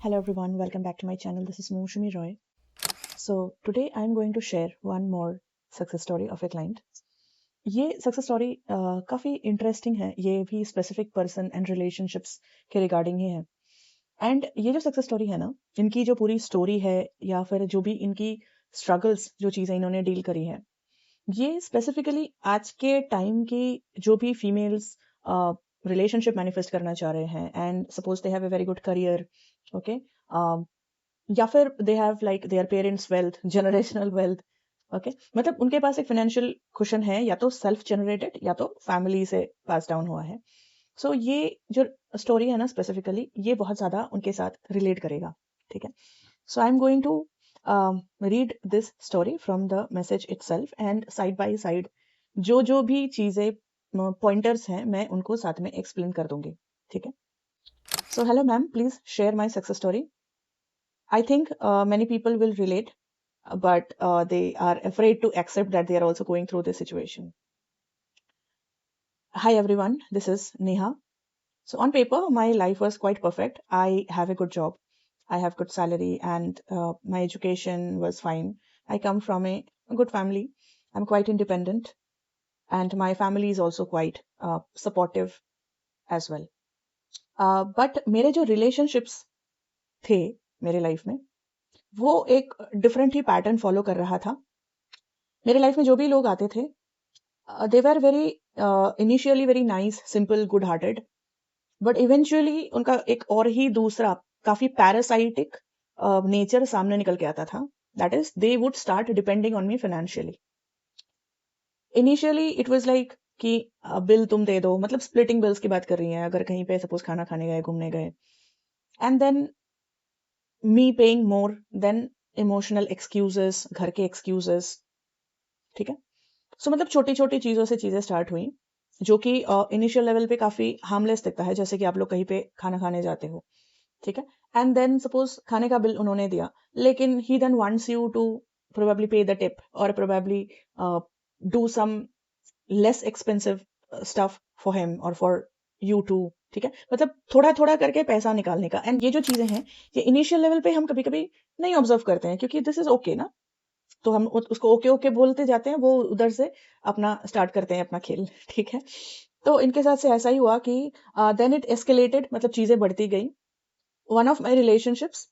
Hello everyone, welcome back to my channel. This is Moushumi Roy. So today I'm going to share one more success story of a client. ये success story काफ़ी interesting है. ये भी specific person and relationships के regarding ही है. And ये जो success story है ना, इनकी जो पूरी स्टोरी है या फिर जो भी इनकी स्ट्रगल्स, जो चीज़ें इन्होंने डील करी है, ये स्पेसिफिकली आज के टाइम की जो भी फीमेल्स रिलेशनशिप मैनिफेस्ट करना चाह रहे हैं and suppose they have a very good career, okay, या फिर they have like their parents wealth, generational wealth, okay, मतलब उनके पास एक फाइनेंशियल कुशन है, या तो सेल्फ जनरेटेड या तो फैमिली से पास डाउन हुआ है. सो ये जो स्टोरी है ना, स्पेसिफिकली ये बहुत ज़्यादा उनके साथ रिलेट करेगा. ठीक है. So I am going to read this story from the message itself and side by side जो भी चीज़ें पॉइंटर्स हैं मैं उनको साथ में एक्सप्लेन कर दूंगी. ठीक है. So hello ma'am, please share my success story. I think many people will relate, but they are afraid to accept that they are also going through this situation. Hi everyone, this is Neha. So on paper my life was quite perfect. I have a good job, I have good salary, and my education was fine. I come from a good family. I'm quite independent, and my family is also quite supportive as well. But मेरे जो relationships थे मेरे life में, वो एक different ही pattern follow कर रहा था. मेरे लाइफ में जो भी लोग आते थे, they were very initially very nice, simple, good hearted, but eventually उनका एक और ही दूसरा काफी पैरासाइटिक नेचर सामने निकल के आता था. That is they would start depending on me financially. Initially it was like कि बिल तुम दे दो, मतलब स्प्लिटिंग बिल्स की बात कर रही हैं, अगर कहीं पे सपोज खाना खाने गए, घूमने गए, and than me paying more than emotional excuses, घर के एक्सक्यूजेस. ठीक है. सो मतलब छोटी छोटी चीज़ों से चीज़ें स्टार्ट हुई, जो कि इनिशियल लेवल पे काफ़ी हार्मलेस दिखता है, जैसे कि आप लोग कहीं पे खाना खाने जाते हो. ठीक है. एंड देन सपोज खाने का बिल उन्होंने दिया, लेकिन he then wants you to probably pay the tip और probably do some less expensive stuff for him और फॉर यू टू. ठीक है. मतलब थोड़ा थोड़ा करके पैसा निकालने का. एंड ये जो चीज़ें हैं, ये इनिशियल लेवल पे हम कभी कभी नहीं ऑब्जर्व करते हैं, क्योंकि दिस इज ओके ना, तो हम उसको ओके ओके बोलते जाते हैं, वो उधर से अपना स्टार्ट करते हैं अपना खेल. ठीक है. तो इनके साथ से ऐसा ही हुआ कि देन इट एस्केलेटेड, मतलब चीजें बढ़ती गई. One of my relationships,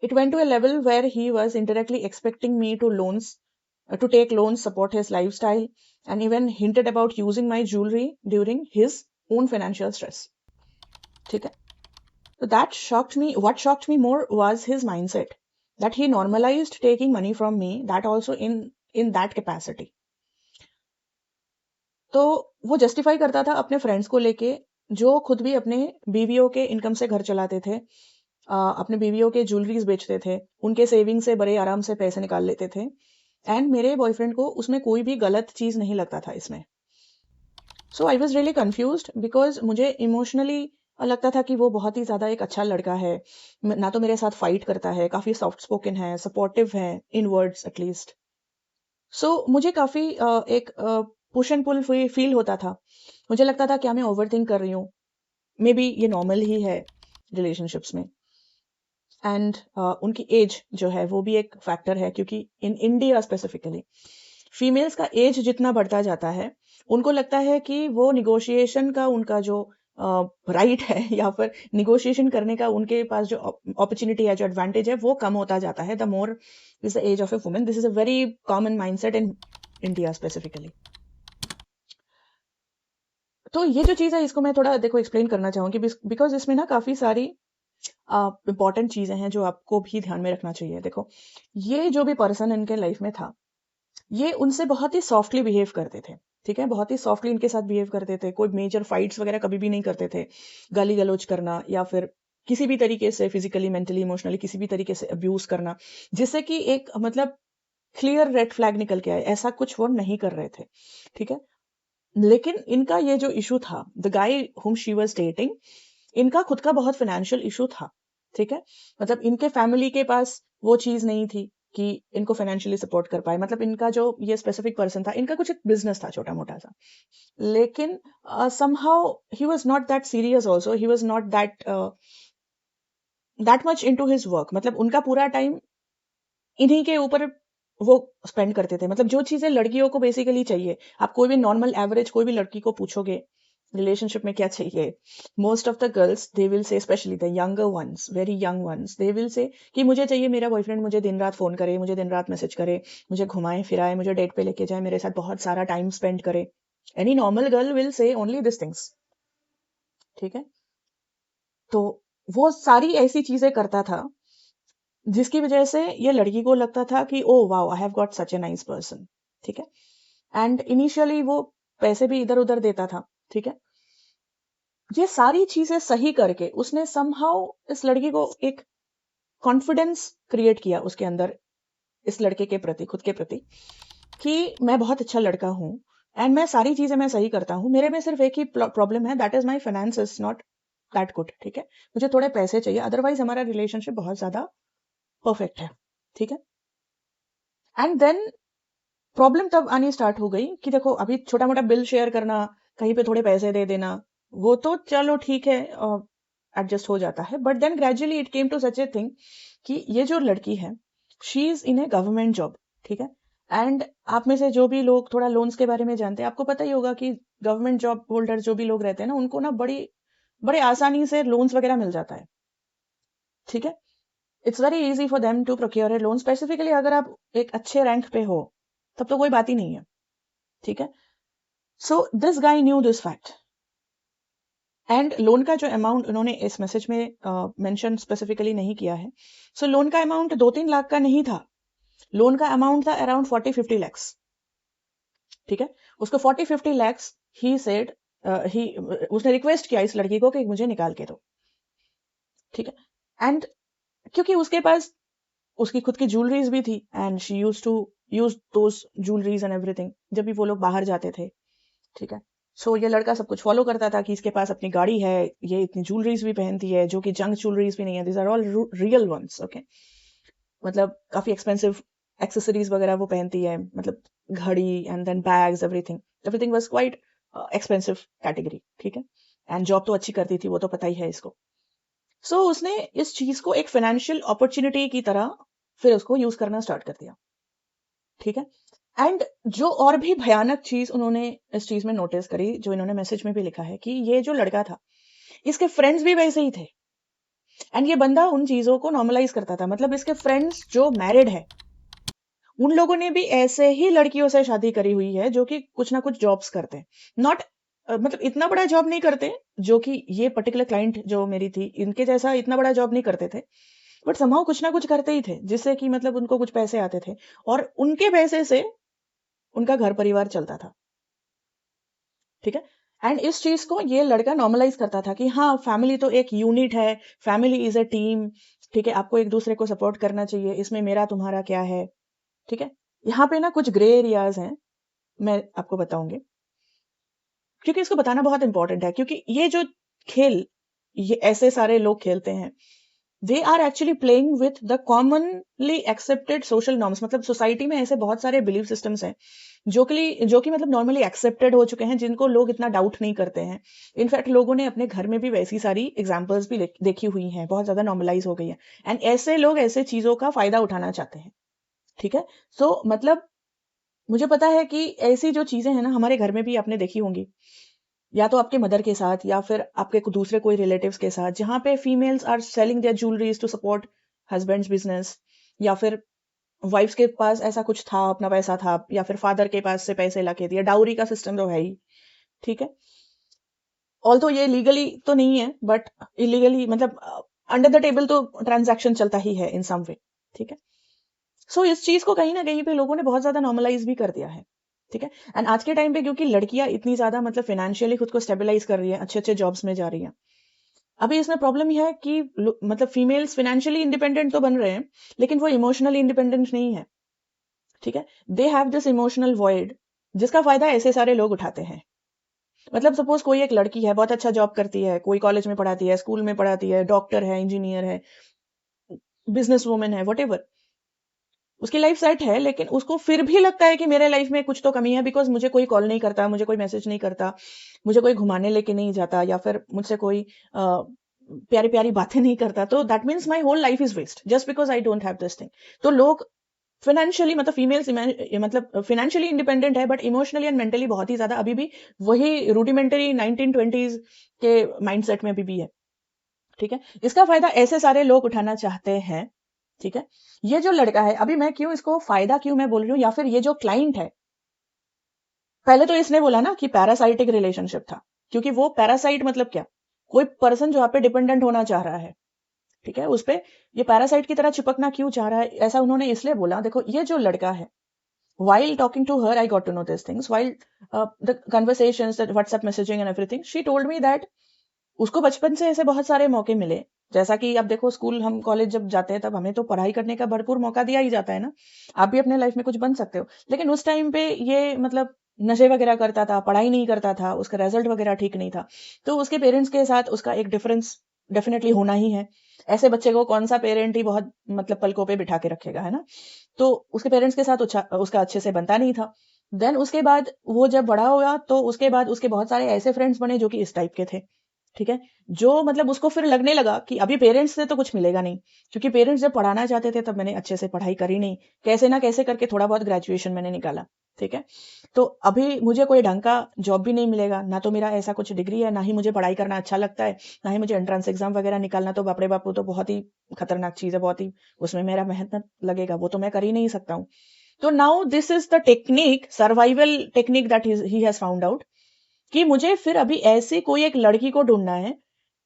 it went to a level where he was indirectly expecting me to take loans, support his lifestyle, and even hinted about using my jewelry during his own financial stress. ठीक है. So what shocked me more was his mindset, that he normalized taking money from me, that also in that capacity. तो वो justify करता था अपने friends को लेके, जो खुद भी अपने बीवियों के इनकम से घर चलाते थे, अपने बीवियों के ज्वेलरीज बेचते थे, उनके सेविंग से बड़े आराम से पैसे निकाल लेते थे. एंड मेरे बॉयफ्रेंड को उसमें कोई भी गलत चीज नहीं लगता था इसमें. So I was really confused, because मुझे इमोशनली लगता था कि वो बहुत ही ज्यादा एक अच्छा लड़का है, ना तो मेरे साथ फाइट करता है, काफी सॉफ्ट स्पोकन है, सपोर्टिव है, इन वर्ड्स एटलीस्ट. सो मुझे काफी एक पुश एंड पुल फील होता था. मुझे लगता था क्या मैं ओवर थिंक कर रही हूँ, मे बी ये नॉर्मल ही है रिलेशनशिप्स में. एंड उनकी एज जो है वो भी एक फैक्टर है, क्योंकि इन इंडिया स्पेसिफिकली फीमेल्स का एज जितना बढ़ता जाता है, उनको लगता है कि वो निगोशिएशन का उनका जो राइट है या फिर निगोशिएशन करने का उनके पास जो अपॉर्चुनिटी है, जो एडवांटेज है, वो कम होता जाता है the more is the age of a woman. This is a very common mindset in India specifically. तो ये जो चीज़ है, इसको मैं थोड़ा देखो एक्सप्लेन करना चाहूंगी, बिकॉज इसमें ना काफी सारी इंपॉर्टेंट चीजें हैं जो आपको भी ध्यान में रखना चाहिए. देखो, ये जो भी पर्सन इनके लाइफ में था, ये उनसे बहुत ही सॉफ्टली बिहेव करते थे. ठीक है. बहुत ही सॉफ्टली इनके साथ बिहेव करते थे, कोई मेजर फाइट्स वगैरह कभी भी नहीं करते थे. गाली गलौज करना या फिर किसी भी तरीके से फिजिकली, मेंटली, इमोशनली किसी भी तरीके से अब्यूज करना, जिससे कि एक मतलब क्लियर रेड फ्लैग निकल के आए, ऐसा कुछ वो नहीं कर रहे थे. ठीक है. लेकिन इनका ये जो इशू था, द गाय हुम शी वाज डेटिंग, इनका खुद का बहुत फाइनेंशियल इशू था. ठीक है. मतलब इनके फैमिली के पास वो चीज नहीं थी कि इनको फाइनेंशियली सपोर्ट कर पाए. मतलब इनका जो ये स्पेसिफिक पर्सन था, इनका कुछ एक बिजनेस था छोटा मोटा सा, लेकिन somehow he was not that serious also, he was not that that much into his work, मतलब उनका पूरा टाइम इन्हीं के ऊपर वो स्पेंड करते थे। मतलब जो चीजें लड़कियों को बेसिकली चाहिए, आप कोई भी नॉर्मल एवरेज कोई भी लड़की को पूछोगे रिलेशनशिप में क्या चाहिए, most of the girls they will say, specially the younger once, very young ones, they will say कि मुझे चाहिए मेरा बॉयफ्रेंड मुझे दिन रात फोन करे, मुझे दिन रात मैसेज करे, मुझे घुमाए फिराए, मुझे डेट पे लेके जाए, मेरे साथ बहुत सारा टाइम स्पेंड करे। Any normal girl will say only this things. ठीक है, तो वो सारी ऐसी चीजें करता था जिसकी वजह से ये लड़की को लगता था कि oh wow I have got such a nice person. ठीक है, एंड इनिशियली वो पैसे भी इधर उधर देता था। ठीक है, ये सारी चीजें सही करके उसने समहाउ इस लड़की को एक कॉन्फिडेंस क्रिएट किया उसके अंदर, इस लड़के के प्रति, खुद के प्रति, कि मैं बहुत अच्छा लड़का हूं एंड मैं सारी चीजें मैं सही करता हूं, मेरे में सिर्फ एक ही प्रॉब्लम है, that is my finance is not that good. ठीक है, मुझे थोड़े पैसे चाहिए, अदरवाइज हमारा रिलेशनशिप बहुत ज्यादा परफेक्ट है। ठीक है, एंड देन प्रॉब्लम तब आनी स्टार्ट हो गई कि देखो अभी छोटा मोटा बिल शेयर करना, कहीं पे थोड़े पैसे दे देना, वो तो चलो ठीक है, एडजस्ट हो जाता है, but then gradually it came to such a thing कि ये जो लड़की है she is in a government job. ठीक है, एंड आप में से जो भी लोग थोड़ा लोन्स के बारे में जानते हैं, आपको पता ही होगा कि गवर्नमेंट जॉब होल्डर जो भी लोग रहते हैं ना, उनको ना बड़े आसानी से लोन्स वगैरह मिल जाता है। ठीक है, it's very easy for them to procure a loan, specifically अगर आप एक अच्छे रैंक पे हो तब तो कोई बात ही नहीं है। ठीक है, so this guy new this fact, and loan का जो अमाउंट उन्होंने इस मैसेज में मेंशन स्पेसिफिकली नहीं किया है, सो लोन का अमाउंट 2-3 लाख का नहीं था, लोन का अमाउंट था अराउंड 40-50 लैक्स। ठीक है, उसको 40-50 लैक्स ही सेड, ही उसने रिक्वेस्ट किया इस लड़की को कि मुझे निकाल के दो। ठीक है, एंड क्योंकि उसके पास उसकी खुद की ज्वेलरीज भी थी and she use to use those jewelleries and everything जब भी वो लोग बाहर जाते थे। ठीक है, सो ये लड़का सब कुछ फॉलो करता था कि इसके पास अपनी गाड़ी है, ये इतनी ज्वेलरीज भी पहनती है जो कि जंक ज्वेलरीज भी नहीं है, this are all real ones. Okay, मतलब काफी एक्सपेंसिव एक्सेसरीज वगैरह वो पहनती है, मतलब घड़ी and then bags, everything everything was quite expensive category. ठीक है, एंड जॉब तो अच्छी करती थी, वो तो पता ही है इसको। सो उसने इस चीज को एक फाइनेंशियल अपॉर्चुनिटी की तरह फिर उसको यूज करना स्टार्ट कर दिया। ठीक है, एंड जो और भी भयानक चीज उन्होंने इस चीज में नोटिस करी, जो इन्होंने मैसेज में भी लिखा है, कि ये जो लड़का था इसके फ्रेंड्स भी वैसे ही थे एंड ये बंदा उन चीजों को नॉर्मलाइज करता था। मतलब इसके फ्रेंड्स जो मैरिड है उन लोगों ने भी ऐसे ही लड़कियों से शादी करी हुई है जो कि कुछ ना कुछ जॉब्स करते हैं, नॉट मतलब इतना बड़ा जॉब नहीं करते जो कि ये पर्टिकुलर क्लाइंट जो मेरी थी इनके जैसा इतना बड़ा जॉब नहीं करते थे, बट समहाउ कुछ ना कुछ करते ही थे जिससे कि मतलब उनको कुछ पैसे आते थे और उनके पैसे से उनका घर परिवार चलता था। ठीक है, एंड इस चीज को ये लड़का नॉर्मलाइज करता था कि हाँ फैमिली तो एक यूनिट है, फैमिली इज अ टीम। ठीक है, आपको एक दूसरे को सपोर्ट करना चाहिए, इसमें मेरा तुम्हारा क्या है। ठीक है, यहाँ पे ना कुछ ग्रे एरियाज हैं, मैं आपको बताऊंगी, क्योंकि इसको बताना बहुत इंपॉर्टेंट है, क्योंकि ये जो खेल ये ऐसे सारे लोग खेलते हैं, they are actually playing with the commonly accepted social norms. मतलब सोसाइटी में ऐसे बहुत सारे बिलीफ सिस्टम्स हैं जो कि मतलब नॉर्मली एक्सेप्टेड हो चुके हैं, जिनको लोग इतना डाउट नहीं करते हैं। इनफैक्ट लोगों ने अपने घर में भी वैसी सारी एग्जाम्पल्स भी देखी हुई हैं, बहुत ज्यादा नॉर्मलाइज हो गई है, एंड ऐसे लोग ऐसे चीजों का फायदा उठाना चाहते हैं। ठीक है, सो मतलब मुझे पता है कि ऐसी जो चीजें हैं ना हमारे घर में भी आपने देखी होंगी, या तो आपके मदर के साथ या फिर आपके दूसरे कोई रिलेटिव्स के साथ, जहां पे females are selling their jewelleries to support husbands business, या फिर वाइफ्स के पास ऐसा कुछ था, अपना पैसा था, या फिर फादर के पास से पैसे लाके दिया, डाउरी का सिस्टम तो है ही। ठीक है, ऑल तो ये लीगली तो नहीं है बट इलीगली मतलब अंडर द टेबल तो ट्रांजैक्शन चलता ही है इन सम वे। ठीक है, सो इस चीज को कहीं ना कहीं पे लोगों ने बहुत ज्यादा नॉर्मलाइज भी कर दिया है। ठीक है, एंड आज के टाइम पे क्योंकि लड़कियां इतनी ज्यादा मतलब फाइनेंशियली खुद को स्टेबलाइज कर रही है, अच्छे अच्छे जॉब्स में जा रही हैं, अभी इसमें प्रॉब्लम यह है कि मतलब फीमेल्स फाइनेंशियली इंडिपेंडेंट तो बन रहे हैं लेकिन वो इमोशनली इंडिपेंडेंट नहीं है। ठीक है, they have this emotional void जिसका फायदा ऐसे सारे लोग उठाते हैं। मतलब सपोज कोई एक लड़की है, बहुत अच्छा जॉब करती है, कोई कॉलेज में पढ़ाती है, स्कूल में पढ़ाती है, डॉक्टर है, इंजीनियर है, बिजनेस वूमेन है, वट, उसकी लाइफ सेट है, लेकिन उसको फिर भी लगता है कि मेरे लाइफ में कुछ तो कमी है, बिकॉज मुझे कोई कॉल नहीं करता, मुझे कोई मैसेज नहीं करता, मुझे कोई घुमाने लेके नहीं जाता, या फिर मुझसे कोई प्यारी प्यारी बातें नहीं करता, तो that means my whole life is waste just because I don't have this thing. तो लोग फाइनेंशियली, मतलब फीमेल्स मतलब फाइनेंशियली इंडिपेंडेंट है, बट इमोशनली एंड मेंटली बहुत ही ज्यादा अभी भी वही रूडिमेंटरी 1920s के माइंडसेट में अभी भी है। ठीक है, इसका फायदा ऐसे सारे लोग उठाना चाहते हैं। ठीक है, ये जो लड़का है, अभी मैं क्यों इसको फायदा क्यों मैं बोल रही हूँ, या फिर ये जो क्लाइंट है, पहले तो इसने बोला ना कि पैरासाइटिक रिलेशनशिप था, क्योंकि वो पैरासाइट मतलब क्या, कोई पर्सन जो आप पे डिपेंडेंट होना चाह रहा है। ठीक है, उस पे ये पैरासाइट की तरह चिपकना क्यों चाह रहा है, ऐसा उन्होंने इसलिए बोला। देखो, ये जो लड़का है, while talking to her I got to know these things, while the conversations, the WhatsApp messaging and everything, she told me that उसको बचपन से ऐसे बहुत सारे मौके मिले। जैसा कि अब देखो, स्कूल हम कॉलेज जब जाते हैं तब हमें तो पढ़ाई करने का भरपूर मौका दिया ही जाता है ना, आप भी अपने लाइफ में कुछ बन सकते हो। लेकिन उस टाइम पे ये मतलब नशे वगैरह करता था, पढ़ाई नहीं करता था, उसका रिजल्ट वगैरह ठीक नहीं था, तो उसके पेरेंट्स के साथ उसका एक डिफरेंस डेफिनेटली होना ही है। ऐसे बच्चे को कौन सा पेरेंट ही बहुत मतलब पलकों पे बिठा के रखेगा, है ना। तो उसके पेरेंट्स के साथ उसका अच्छे से बनता नहीं था। देन उसके बाद वो जब बड़ा हुआ तो उसके बाद उसके बहुत सारे ऐसे फ्रेंड्स बने जो कि इस टाइप के थे। ठीक है, जो मतलब उसको फिर लगने लगा कि अभी पेरेंट्स से तो कुछ मिलेगा नहीं, क्योंकि पेरेंट्स जब पढ़ाना चाहते थे तब मैंने अच्छे से पढ़ाई करी नहीं, कैसे ना कैसे करके थोड़ा बहुत ग्रेजुएशन मैंने निकाला। ठीक है, तो अभी मुझे कोई ढंग का जॉब भी नहीं मिलेगा, ना तो मेरा ऐसा कुछ डिग्री है, ना ही मुझे पढ़ाई करना अच्छा लगता है, ना ही मुझे एंट्रेंस एग्जाम वगैरह निकालना, तो बापरे बापू तो बहुत ही खतरनाक चीज है, बहुत ही उसमें मेरा मेहनत लगेगा, वो तो मैं कर ही नहीं सकता हूँ। तो now this is the technique, survival technique that he has found out, कि मुझे फिर अभी ऐसी कोई एक लड़की को ढूंढना है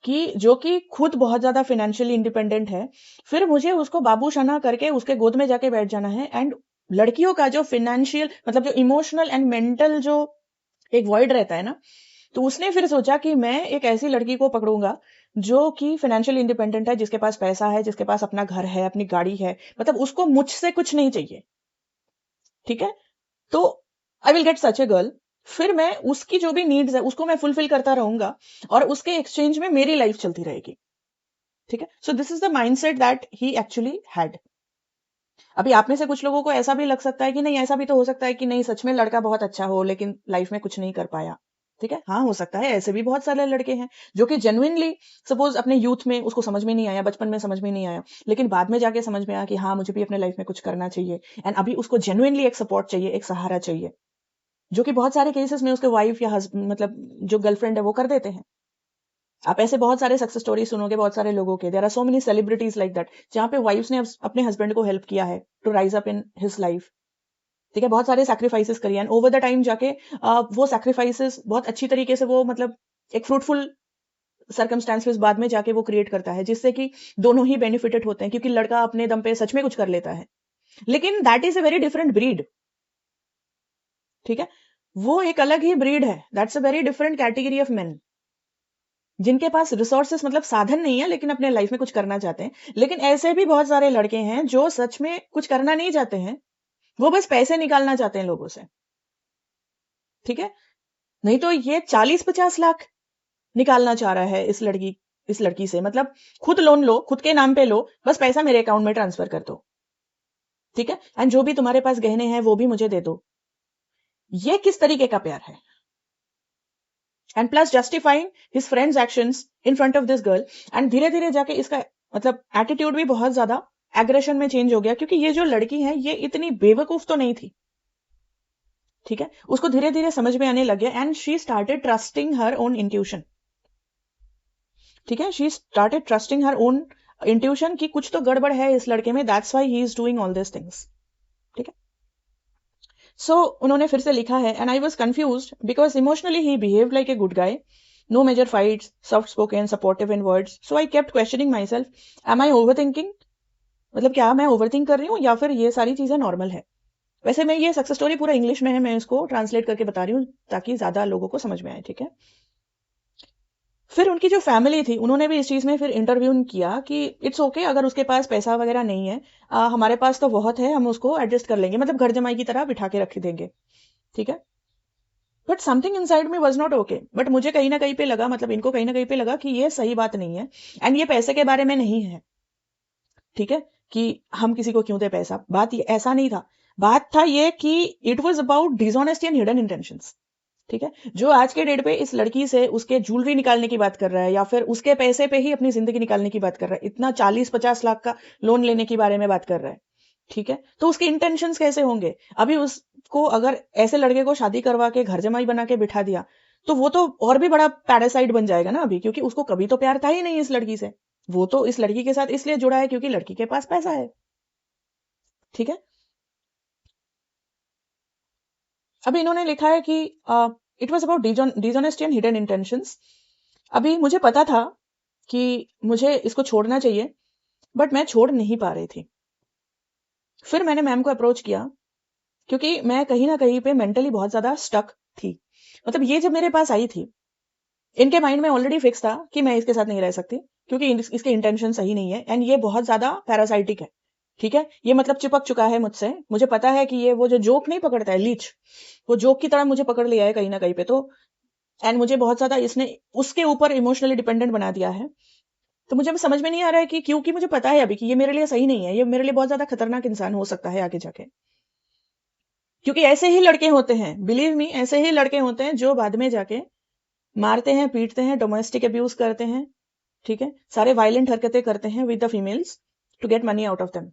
कि जो कि खुद बहुत ज्यादा फाइनेंशियली इंडिपेंडेंट है, फिर मुझे उसको बाबू शना करके उसके गोद में जाके बैठ जाना है। एंड लड़कियों का जो फाइनेंशियल मतलब जो इमोशनल एंड मेंटल जो एक वॉइड रहता है ना, तो उसने फिर सोचा कि मैं एक ऐसी लड़की को पकड़ूंगा जो कि फाइनेंशियल इंडिपेंडेंट है, जिसके पास पैसा है, जिसके पास अपना घर है, अपनी गाड़ी है, मतलब उसको मुझसे कुछ नहीं चाहिए। ठीक है, तो I will get such a girl, फिर मैं उसकी जो भी नीड्स है उसको मैं फुलफिल करता रहूंगा, और उसके एक्सचेंज में मेरी लाइफ चलती रहेगी। ठीक है, so this is the mindset that he actually had. अभी आप में से कुछ लोगों को ऐसा भी लग सकता है कि नहीं, ऐसा भी तो हो सकता है कि नहीं, सच में लड़का बहुत अच्छा हो लेकिन लाइफ में कुछ नहीं कर पाया। ठीक है, हाँ, हो सकता है, ऐसे भी बहुत सारे लड़के हैं जो कि जेन्युइनली सपोज अपने यूथ में उसको समझ में नहीं आया, बचपन में समझ में नहीं आया, लेकिन बाद में जाके समझ में आया कि हाँ, मुझे भी अपने लाइफ में कुछ करना चाहिए, एंड अभी उसको जेन्युइनली एक सपोर्ट चाहिए, एक सहारा चाहिए, जो कि बहुत सारे केसेस में उसके वाइफ या मतलब जो गर्लफ्रेंड है वो कर देते हैं। आप ऐसे बहुत सारे सक्सेस स्टोरी सुनोगे बहुत सारे लोगों के, there are so many celebrities like that, जहां पे वाइफ्स ने अपने हस्बैंड को हेल्प किया है to rise up in his life. ठीक है, बहुत सारे सैक्रिफाइसेस करिए, एंड ओवर द टाइम जाके वो सैक्रिफाइसेस बहुत अच्छी तरीके से वो मतलब एक फ्रूटफुल सर्कमस्टांसेस बाद में जाके वो क्रिएट करता है, जिससे कि दोनों ही बेनिफिटेड होते हैं, क्योंकि लड़का अपने दम पे सच में कुछ कर लेता है, लेकिन that is a very different breed. ठीक है, वो एक अलग ही ब्रीड है, that's a very different category of main, जिनके पास रिसोर्सेस मतलब साधन नहीं है लेकिन अपने लाइफ में कुछ करना चाहते हैं। लेकिन ऐसे भी बहुत सारे लड़के हैं जो सच में कुछ करना नहीं चाहते हैं, वो बस पैसे निकालना चाहते हैं लोगों से। ठीक है, नहीं तो ये 40-50 लाख निकालना चाह रहा है इस लड़की से, मतलब खुद लोन लो, खुद के नाम पे लो, बस पैसा मेरे अकाउंट में ट्रांसफर कर दो। ठीक है, एंड जो भी तुम्हारे पास गहने हैं वो भी मुझे दे दो। ये किस तरीके का प्यार है? And plus justifying his friends actions in front of this girl, and धीरे धीरे जाके इसका मतलब एटीट्यूड भी बहुत ज्यादा एग्रेशन में चेंज हो गया, क्योंकि ये जो लड़की है ये इतनी बेवकूफ तो नहीं थी। ठीक है, उसको धीरे धीरे समझ में आने लग गया, and she started trusting her own intuition. ठीक है, she started trusting her own intuition कि कुछ तो गड़बड़ है इस लड़के में, that's why he is doing all this things. ठीक है, सो उन्होंने फिर से लिखा है, and I was confused because emotionally he behaved like a good guy, no major fights, soft spoken, supportive in words, so I kept questioning myself, M I over thinking, मतलब क्या मैं ओवर थिंक कर रही हूँ या फिर ये सारी चीजें नॉर्मल है। वैसे मैं ये सक्सेस स्टोरी पूरा इंग्लिश में है, मैं इसको ट्रांसलेट करके बता रही हूँ ताकि ज्यादा लोगों को समझ में आए। ठीक है, फिर उनकी जो फैमिली थी उन्होंने भी इस चीज में फिर इंटरव्यू किया कि इट्स ओके अगर उसके पास पैसा वगैरह नहीं है, हमारे पास तो बहुत है, हम उसको एडजस्ट कर लेंगे, मतलब घर जमाई की तरह बिठा के रख देंगे। ठीक है, बट समथिंग इनसाइड में वाज नॉट ओके, बट मुझे कहीं ना कहीं पे लगा, मतलब इनको कहीं ना कहीं पे लगा कि ये सही बात नहीं है, एंड ये पैसे के बारे में नहीं है। ठीक है, कि हम किसी को क्यों दे पैसा, बात ये ऐसा नहीं था, बात था ये कि it was about dishonesty and hidden intentions. ठीक है, जो आज के डेट पे इस लड़की से उसके ज्वेलरी निकालने की बात कर रहा है या फिर उसके पैसे पे ही अपनी जिंदगी निकालने की बात कर रहा है, इतना 40-50 लाख का लोन लेने के बारे में बात कर रहा है, ठीक है, तो उसके इंटेंशंस कैसे होंगे? अभी उसको अगर ऐसे लड़के को शादी करवा के घर जमाई बना के बिठा दिया तो वो तो और भी बड़ा पैरासाइट बन जाएगा ना अभी, क्योंकि उसको कभी तो प्यार था ही नहीं इस लड़की से। वो तो इस लड़की के साथ इसलिए जुड़ा है क्योंकि लड़की के पास पैसा है, ठीक है। अभी इन्होंने लिखा है कि it was about dishonesty and hidden intentions. अभी मुझे पता था कि मुझे इसको छोड़ना चाहिए, बट मैं छोड़ नहीं पा रही थी। फिर मैंने मैम को अप्रोच किया क्योंकि मैं कहीं ना कहीं पे मेंटली बहुत ज्यादा स्टक थी। मतलब ये जब मेरे पास आई थी, इनके माइंड में ऑलरेडी फिक्स था कि मैं इसके साथ नहीं रह सकती क्योंकि इसके इंटेंशन सही नहीं है एंड ये बहुत ज्यादा पैरासाइटिक है, ठीक है। ये मतलब चिपक चुका है मुझसे, मुझे पता है कि ये वो जो जोक नहीं पकड़ता है लीच, वो जोक की तरह मुझे पकड़ लिया है कहीं ना कहीं पे। तो एंड मुझे बहुत ज्यादा इसने उसके ऊपर इमोशनली डिपेंडेंट बना दिया है। तो मुझे अभी समझ में नहीं आ रहा है कि क्योंकि मुझे पता है अभी कि ये मेरे लिए सही नहीं है, ये मेरे लिए बहुत ज्यादा खतरनाक इंसान हो सकता है आगे जाके। क्योंकि ऐसे ही लड़के होते हैं, बिलीव मी, ऐसे ही लड़के होते हैं जो बाद में जाके मारते हैं, पीटते हैं, डोमेस्टिक अब्यूज करते हैं, ठीक है, सारे वायलेंट हरकतें करते हैं with the females to get money out of them.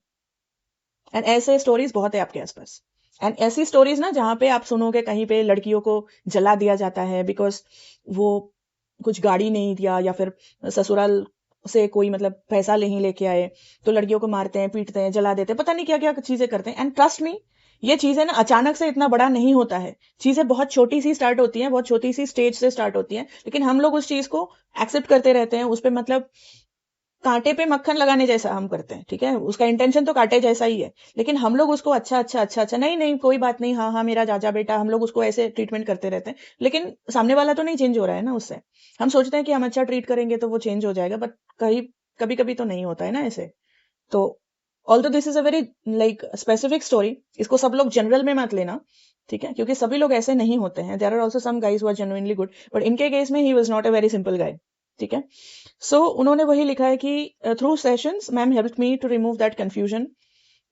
And ऐसे स्टोरीज बहुत है आपके आसपास। एंड ऐसी स्टोरीज ना जहां पे आप सुनोगे कहीं पे लड़कियों को जला दिया जाता है बिकॉज वो कुछ गाड़ी नहीं दिया या फिर ससुराल से कोई मतलब पैसा नहीं लेके आए, तो लड़कियों को मारते हैं, पीटते हैं, जला देते हैं, पता नहीं क्या क्या चीजें करते हैं। एंड ट्रस्ट मी, ये चीजें ना अचानक से इतना बड़ा नहीं होता है। चीजें बहुत छोटी सी स्टार्ट होती हैं, बहुत छोटी सी स्टेज से स्टार्ट होती हैं, लेकिन हम लोग उस चीज को एक्सेप्ट करते रहते हैं, उस पर मतलब कांटे पे मक्खन लगाने जैसा हम करते हैं, ठीक है। उसका इंटेंशन तो कांटे जैसा ही है, लेकिन हम लोग उसको अच्छा अच्छा अच्छा अच्छा, नहीं नहीं कोई बात नहीं, हाँ हाँ मेरा जाजा बेटा, हम लोग उसको ऐसे ट्रीटमेंट करते रहते हैं। लेकिन सामने वाला तो नहीं चेंज हो रहा है ना उससे। हम सोचते हैं कि हम अच्छा ट्रीट करेंगे तो वो चेंज हो जाएगा, बट कहीं कभी कभी तो नहीं होता है ना ऐसे। तो although this is a very like specific story, इसको सब लोग जनरल में मत लेना, ठीक है, क्योंकि सभी लोग ऐसे नहीं होते हैं। There are also some guys who are genuinely good, but इनके केस में he was not a very simple guy, ठीक है। सो उन्होंने वही लिखा है कि through sessions ma'am help me to remove that confusion.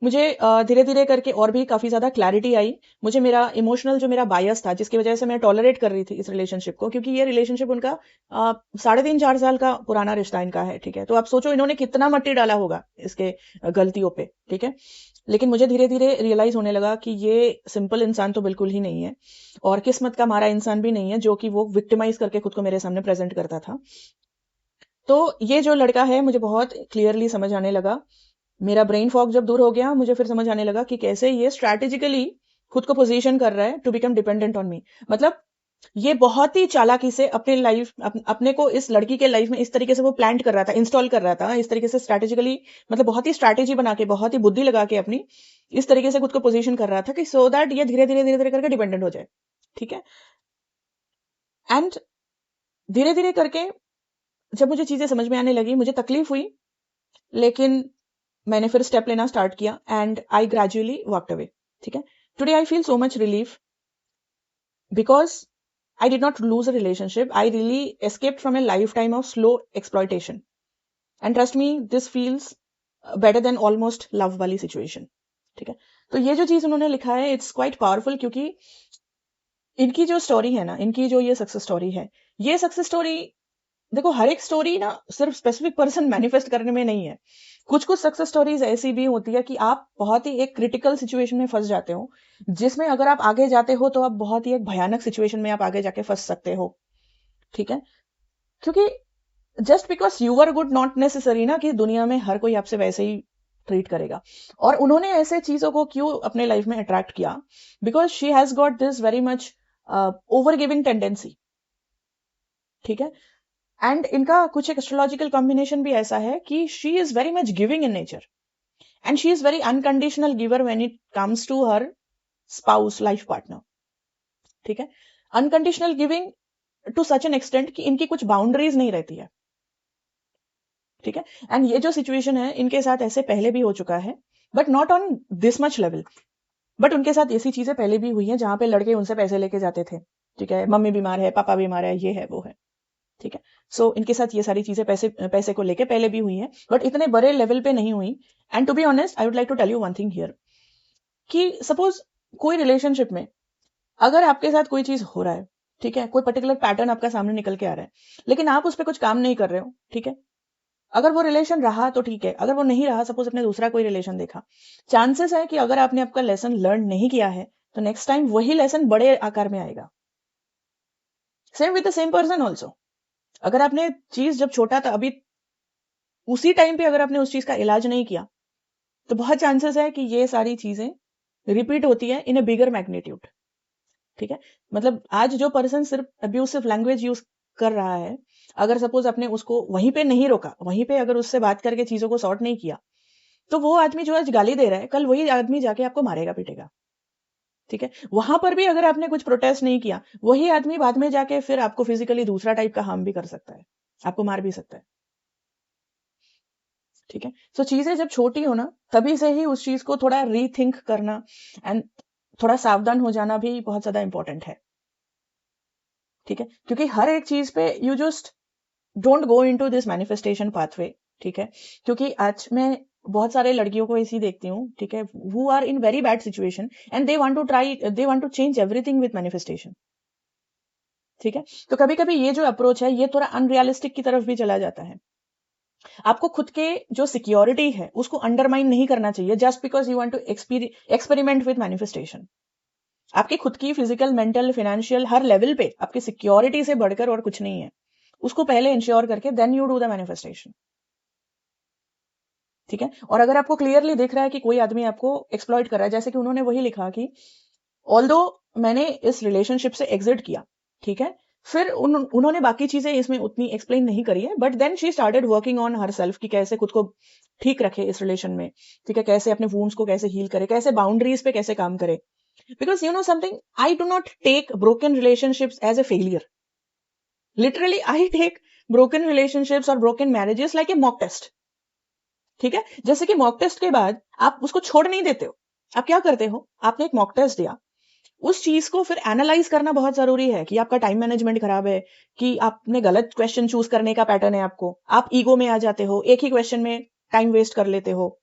मुझे धीरे धीरे करके और भी काफी ज्यादा क्लैरिटी आई। मुझे मेरा इमोशनल जो मेरा बायस था जिसकी वजह से मैं टॉलरेट कर रही थी इस रिलेशनशिप को, क्योंकि ये रिलेशनशिप उनका 3.5-4 साल का पुराना रिश्ता इनका है, ठीक है। तो आप सोचो इन्होंने कितना मट्टी डाला होगा इसके गलतियों पे, ठीक है। लेकिन मुझे धीरे धीरे रियलाइज होने लगा कि ये सिंपल इंसान तो बिल्कुल ही नहीं है, और किस्मत का मारा इंसान भी नहीं है जो कि वो विक्टिमाइज करके खुद को मेरे सामने प्रेजेंट करता था। तो ये जो लड़का है मुझे बहुत क्लियरली समझ आने लगा। मेरा ब्रेन फॉग जब दूर हो गया, मुझे फिर समझ आने लगा कि कैसे ये स्ट्रैटेजिकली खुद को पोजीशन कर रहा है to become dependent on me. मतलब ये बहुत ही चालाकी से अपने अपने को इस लड़की के लाइफ में इस तरीके से वो प्लांट कर रहा था, इंस्टॉल कर रहा था, इस तरीके से स्ट्रैटेजिकली, मतलब बहुत ही स्ट्रैटेजी बना के, बहुत ही बुद्धि लगा के अपनी इस तरीके से खुद को पोजीशन कर रहा था कि सो दैट ये धीरे धीरे करके डिपेंडेंट हो जाए, ठीक है। एंड धीरे धीरे करके जब मुझे चीजें समझ में आने लगी, मुझे तकलीफ हुई, लेकिन मैंने फिर स्टेप लेना स्टार्ट किया and I gradually walked away, ठीक है। Today I feel so much relief because I did not lose a relationship. I really escaped from a lifetime of slow exploitation. And trust me, this feels better than almost love वाली situation. ठीक है। तो ये जो चीज उन्होंने लिखा है, इट्स क्वाइट पावरफुल, क्योंकि इनकी जो स्टोरी है ना, इनकी जो ये सक्सेस स्टोरी है, ये सक्सेस स्टोरी, देखो हर एक स्टोरी ना सिर्फ स्पेसिफिक पर्सन मैनिफेस्ट करने में नहीं है। कुछ कुछ सक्सेस स्टोरीज ऐसी भी होती है कि आप बहुत ही एक क्रिटिकल सिचुएशन में फंस जाते हो, जिसमें अगर आप आगे जाते हो तो आप बहुत ही एक भयानक सिचुएशन में आप आगे जाके फंस सकते हो, ठीक है। क्योंकि just because you are good not necessary ना कि दुनिया में हर कोई आपसे वैसे ही ट्रीट करेगा। और उन्होंने ऐसे चीजों को क्यों अपने लाइफ में अट्रैक्ट किया, because she has got this very much over giving tendency, ठीक है। एंड इनका कुछ एक एस्ट्रोलॉजिकल कॉम्बिनेशन भी ऐसा है कि she is very much giving in nature and she is very unconditional giver when it comes to her spouse, life partner, ठीक है। Unconditional giving to such an extent कि इनकी कुछ बाउंड्रीज नहीं रहती है, ठीक है। एंड ये जो सिचुएशन है इनके साथ ऐसे पहले भी हो चुका है, but not on this much level. But उनके साथ ऐसी चीजें पहले भी हुई हैं जहां पे लड़के उनसे पैसे लेके जाते थे, ठीक है, मम्मी बीमार है, पापा बीमार है, ये है वो है, ठीक है। सो इनके साथ ये सारी चीजें पैसे पैसे को लेके पहले भी हुई हैं, बट इतने बड़े लेवल पे नहीं हुई। And to be honest, I would like to tell you one thing here, कि सपोज कोई रिलेशनशिप में अगर आपके साथ कोई चीज हो रहा है, ठीक है, कोई पर्टिकुलर पैटर्न आपका सामने निकल के आ रहा है, लेकिन आप उस पर कुछ काम नहीं कर रहे हो, ठीक है, अगर वो रिलेशन रहा तो ठीक है, अगर वो नहीं रहा, सपोज अपने दूसरा कोई रिलेशन देखा, चांसेस है कि अगर आपने आपका लेसन लर्न नहीं किया है तो नेक्स्ट टाइम वही लेसन बड़े आकार में आएगा। Same with the same person also, अगर आपने चीज जब छोटा था, अभी उसी टाइम पे अगर आपने उस चीज का इलाज नहीं किया तो बहुत चांसेस है कि ये सारी चीजें रिपीट होती है इन ए बिगर मैग्नीट्यूड। ठीक है, मतलब आज जो पर्सन सिर्फ अब्यूसिव लैंग्वेज यूज कर रहा है, अगर सपोज आपने उसको वहीं पे नहीं रोका, वहीं पे अगर उससे बात करके चीजों को सॉर्ट नहीं किया, तो वो आदमी जो आज गाली दे रहा है, कल वही आदमी जाके आपको मारेगा पीटेगा। ठीक है, वहां पर भी अगर आपने कुछ प्रोटेस्ट नहीं किया, वही आदमी बाद में जाके फिर आपको फिजिकली दूसरा टाइप का हार्म भी कर सकता है, आपको मार भी सकता है। ठीक है, सो चीजें जब छोटी हो ना, तभी से ही उस चीज को थोड़ा रीथिंक करना एंड थोड़ा सावधान हो जाना भी बहुत ज्यादा इंपॉर्टेंट है। ठीक है, क्योंकि हर एक चीज पे you just don't go into this manifestation pathway. ठीक है, क्योंकि आज मैं बहुत सारे लड़कियों को ऐसी देखती हूँ, ठीक है, who are in very bad situation and they want to change everything with manifestation. ठीक है, तो कभी कभी ये जो अप्रोच है ये थोड़ा अनरियलिस्टिक की तरफ भी चला जाता है। आपको खुद के जो सिक्योरिटी है उसको अंडरमाइन नहीं करना चाहिए just because you want to experiment with manifestation. आपकी खुद की फिजिकल, मेंटल, फाइनेंशियल हर लेवल पे आपकी सिक्योरिटी से बढ़कर और कुछ नहीं है, उसको पहले इंश्योर करके then you do the manifestation. ठीक है, और अगर आपको क्लियरली दिख रहा है कि कोई आदमी आपको एक्सप्लॉइट कर रहा है, जैसे कि उन्होंने वही लिखा कि ऑल्दो मैंने इस रिलेशनशिप से एग्जिट किया, ठीक है, फिर उन्होंने बाकी चीजें इसमें उतनी एक्सप्लेन नहीं करी है, but then she started working on herself कि कैसे खुद को ठीक रखे इस रिलेशन में। ठीक है, कैसे अपने वूंड्स को कैसे हील करे, कैसे बाउंड्रीज पे कैसे काम करे। Because you know something, I do not take broken relationships as a failure. Literally I take broken relationships और broken marriages like a mock test. ठीक है, जैसे कि मॉक टेस्ट के बाद आप उसको छोड़ नहीं देते हो, आप क्या करते हो, आपने एक मॉक टेस्ट दिया, उस चीज को फिर एनालाइज करना बहुत जरूरी है कि आपका टाइम मैनेजमेंट खराब है, कि आपने गलत क्वेश्चन चूज करने का पैटर्न है, आपको आप ईगो में आ जाते हो, एक ही क्वेश्चन में टाइम वेस्ट कर लेते हो,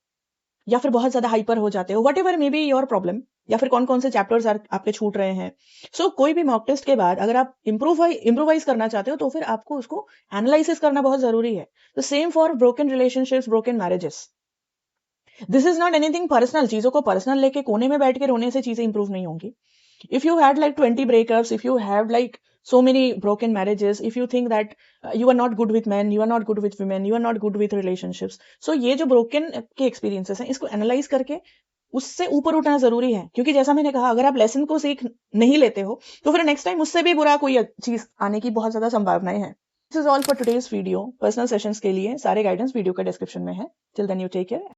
या फिर बहुत ज्यादा हाइपर हो जाते हो, what ever may be your problem, या फिर कौन कौन से चैप्टर्स आपके छूट रहे हैं। सो कोई भी मॉक टेस्ट के बाद अगर आप इम्प्रोवाइज करना चाहते हो तो फिर आपको उसको एनालिसिस करना बहुत जरूरी है। तो same for broken relationships, broken marriages, this is not anything personal. चीजों को पर्सनल लेके कोने में बैठ के रोने से चीजें इंप्रूव नहीं होंगी। If you had like 20 breakups, if you have like so many broken marriages, if you think that you are not good with men, you are not good with women, you are not good with relationships, so ये जो broken के experiences हैं, इसको analyze करके उससे ऊपर उठना जरूरी है। क्योंकि जैसा मैंने कहा, अगर आप लेसन को सीख नहीं लेते हो तो फिर नेक्स्ट टाइम उससे भी बुरा कोई चीज आने की बहुत ज्यादा संभावनाएं हैं। This is all for today's video. Personal sessions के लिए सारे गाइडेंस वीडियो के डिस्क्रिप्शन में है। Till then you take care.